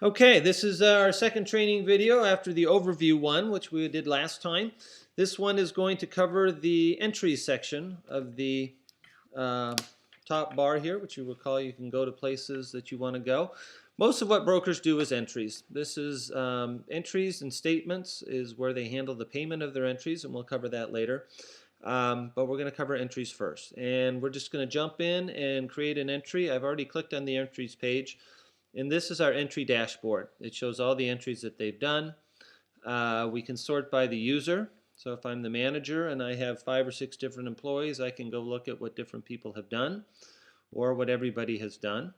Okay, this is our second training video after the overview one, which we did last time. This one is going to cover the entries section of the uh, top bar here, which you recall you can go to places that you want to go. Most of what brokers do is entries. This is entries and statements is where they handle the payment of their entries, and we'll cover that later. But we're going to cover entries first. And we're just going to jump in and create an entry. I've already clicked on the entries page. And this is our entry dashboard. It shows all the entries that they've done. We can sort by the user. So if I'm the manager and I have 5 or 6 different employees, I can go look at what different people have done or what everybody has done.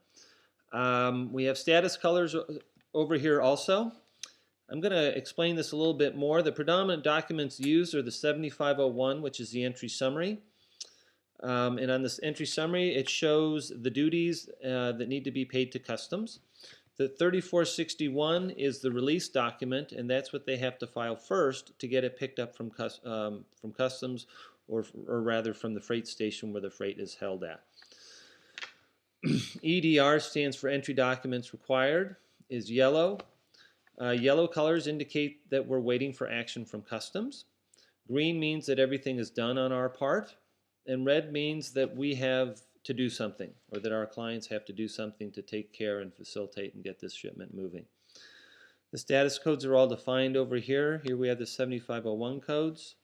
We have status colors over here also. I'm going to explain this a little bit more. The predominant documents used are the 7501, which is the entry summary. And on this entry summary, it shows the duties that need to be paid to customs. The 3461 is the release document, and that's what they have to file first to get it picked up from customs, or rather from the freight station where the freight is held at. EDR stands for entry documents required, is yellow. Yellow colors indicate that we're waiting for action from customs. Green means that everything is done on our part. And red means that we have to do something, or that our clients have to do something to take care and facilitate and get this shipment moving. The status codes are all defined over here. Here we have the 7501 codes.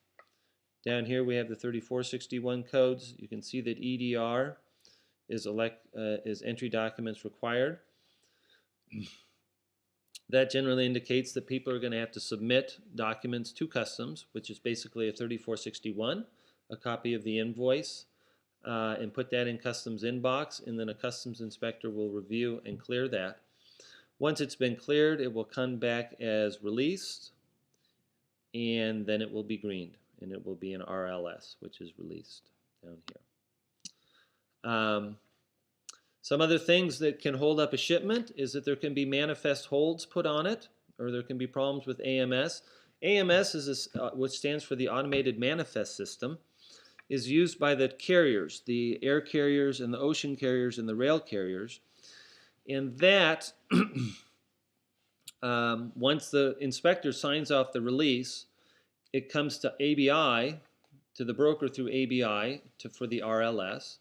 Down here we have the 3461 codes. You can see that EDR is entry documents required. That generally indicates that people are going to have to submit documents to customs, which is basically a 3461. A copy of the invoice, and put that in customs inbox, and then a customs inspector will review and clear that. Once it's been cleared, it will come back as released, and then it will be greened, and it will be an RLS, which is released down here. Some other things that can hold up a shipment is that there can be manifest holds put on it, or there can be problems with AMS. AMS is which stands for the Automated Manifest System, is used by the carriers, the air carriers and the ocean carriers and the rail carriers. And that, once the inspector signs off the release, it comes to ABI, to the broker through ABI for the RLS,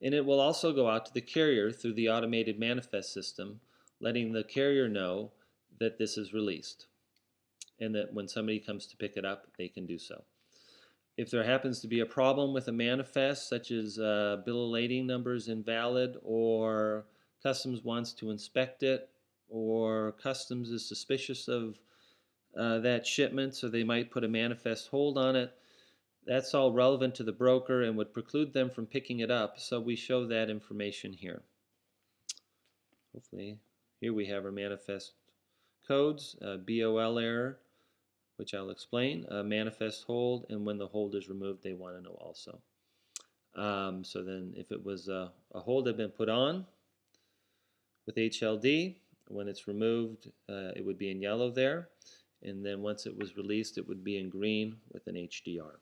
and it will also go out to the carrier through the Automated Manifest System, letting the carrier know that this is released, and that when somebody comes to pick it up, they can do so. If there happens to be a problem with a manifest, such as bill of lading number is invalid, or customs wants to inspect it, or customs is suspicious of that shipment, so they might put a manifest hold on it, that's all relevant to the broker and would preclude them from picking it up, so we show that information here. Hopefully, here we have our manifest codes, BOL error, which I'll explain, manifest hold, and when the hold is removed, they want to know also. So then if it was a hold had been put on with HLD, when it's removed, it would be in yellow there, and then once it was released, it would be in green with an HDR.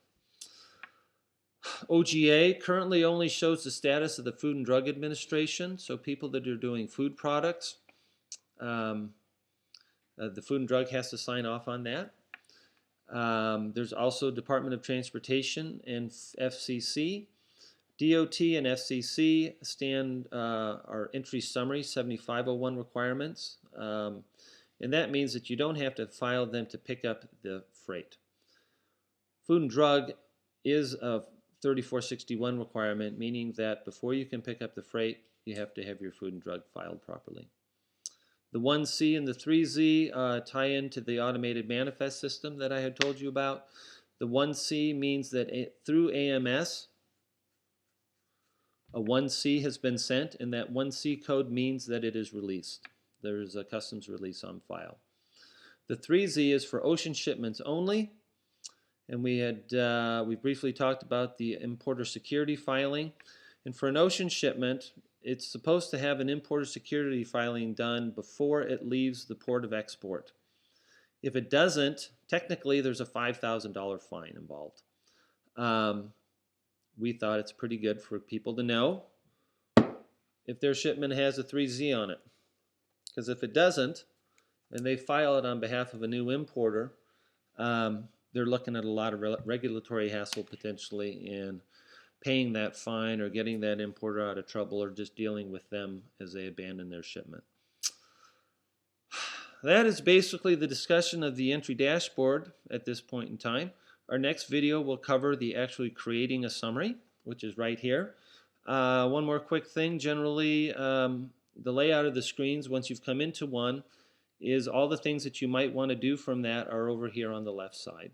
OGA currently only shows the status of the Food and Drug Administration, so people that are doing food products, the Food and Drug has to sign off on that. There's also Department of Transportation and FCC. DOT and FCC are entry summary 7501 requirements, and that means that you don't have to file them to pick up the freight. Food and Drug is a 3461 requirement, meaning that before you can pick up the freight, you have to have your food and drug filed properly. The 1C and the 3Z tie into the Automated Manifest System that I had told you about. The 1C means that through AMS, a 1C has been sent, and that 1C code means that it is released. There is a customs release on file. The 3Z is for ocean shipments only, and we briefly talked about the importer security filing. And for an ocean shipment, it's supposed to have an importer security filing done before it leaves the port of export. If it doesn't, technically there's a $5,000 fine involved. We thought it's pretty good for people to know if their shipment has a 3Z on it. Because if it doesn't, and they file it on behalf of a new importer, they're looking at a lot of regulatory hassle potentially in paying that fine or getting that importer out of trouble or just dealing with them as they abandon their shipment. That is basically the discussion of the entry dashboard at this point in time. Our next video will cover the actually creating a summary, which is right here. One more quick thing. Generally, the layout of the screens, once you've come into one, is all the things that you might want to do from that are over here on the left side.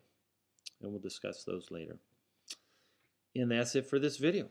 And we'll discuss those later. And that's it for this video.